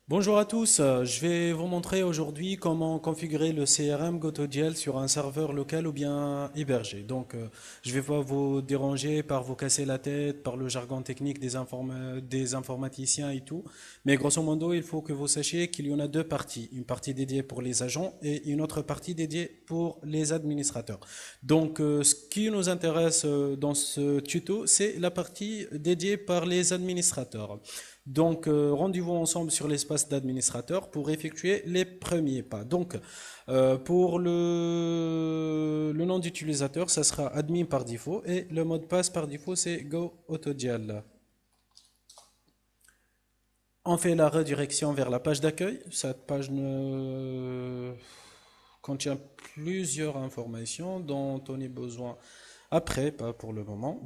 Bonjour à tous, je vais vous montrer aujourd'hui comment configurer le CRM GoToGL sur un serveur local ou bien hébergé. Je vais pas vous déranger par vous casser la tête, par le jargon technique des informaticiens et tout. Mais grosso modo, il faut que vous sachiez qu'il y en a deux parties. Une partie dédiée pour les agents et une autre partie dédiée pour les administrateurs. Ce qui nous intéresse dans ce tuto, c'est la partie dédiée par les administrateurs. Rendez-vous ensemble sur l'espace d'administrateur pour effectuer les premiers pas. Pour le nom d'utilisateur, ça sera admin par défaut et le mot de passe par défaut, c'est GoAutoGL. On fait la redirection vers la page d'accueil. Cette page contient plusieurs informations dont on a besoin après, pas pour le moment.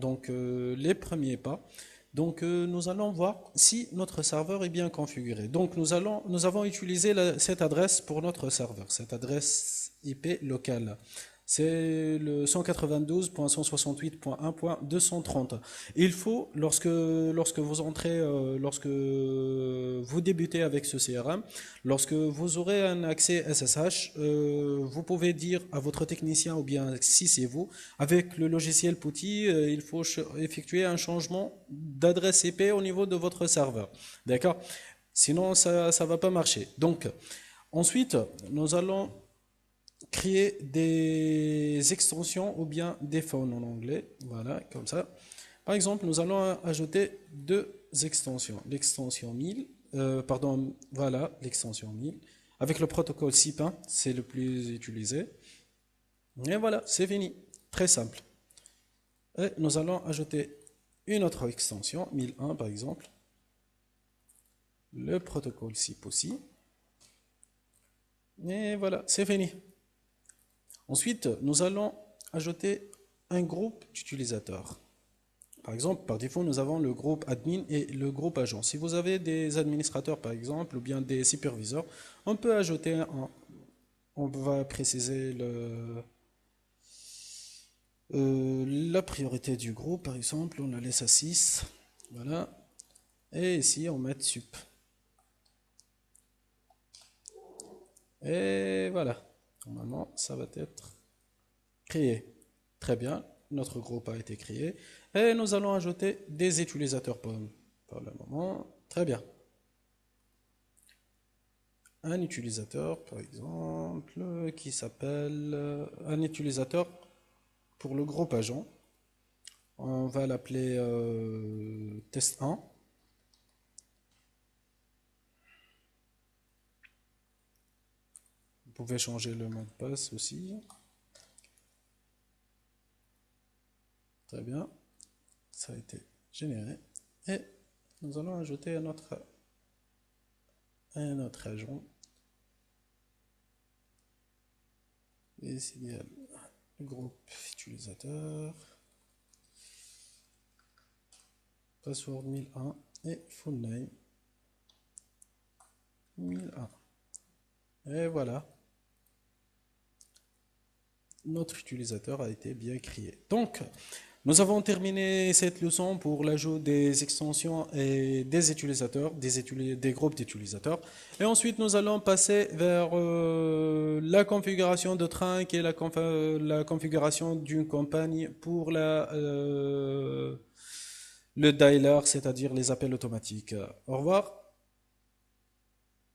Les premiers pas. Nous allons voir si notre serveur est bien configuré. Nous avons utilisé cette adresse pour notre serveur, cette adresse IP locale. C'est le 192.168.1.230. Il faut, lorsque vous entrez, lorsque vous débutez avec ce CRM, lorsque vous aurez un accès SSH, vous pouvez dire à votre technicien, ou bien si c'est vous, avec le logiciel PuTTY, il faut effectuer un changement d'adresse IP au niveau de votre serveur. D'accord? Sinon, ça ne va pas marcher. Ensuite, nous allons créer des extensions ou bien des phones en anglais. Voilà, comme ça. Par exemple, nous allons ajouter deux extensions. L'extension 1000, voilà, l'extension 1000. Avec le protocole SIP1, c'est le plus utilisé. Et voilà, c'est fini. Très simple. Et nous allons ajouter une autre extension, 1001 par exemple. Le protocole SIP aussi. Et voilà, c'est fini. Ensuite, nous allons ajouter un groupe d'utilisateurs. Par exemple, par défaut, nous avons le groupe admin et le groupe agent. Si vous avez des administrateurs, par exemple, ou bien des superviseurs, on peut ajouter on va préciser la priorité du groupe, par exemple, on la laisse à 6. Voilà. Et ici, on met sup. Et voilà. Normalement, ça va être créé. Très bien. Notre groupe a été créé. Et nous allons ajouter des utilisateurs pour le moment. Très bien. Un utilisateur, par exemple, qui s'appelle un utilisateur pour le groupe agent. On va l'appeler test 1. Vous pouvez changer le mot de passe aussi. Très bien. Ça a été généré. Et nous allons ajouter un autre agent. Et ici, il y a le groupe utilisateur. Password 1001 et full name 1001. Et voilà. Notre utilisateur a été bien créé. Nous avons terminé cette leçon pour l'ajout des extensions et des utilisateurs, des groupes d'utilisateurs. Et ensuite, nous allons passer vers la configuration de Trunk et la configuration d'une campagne pour le dialer, c'est-à-dire les appels automatiques. Au revoir.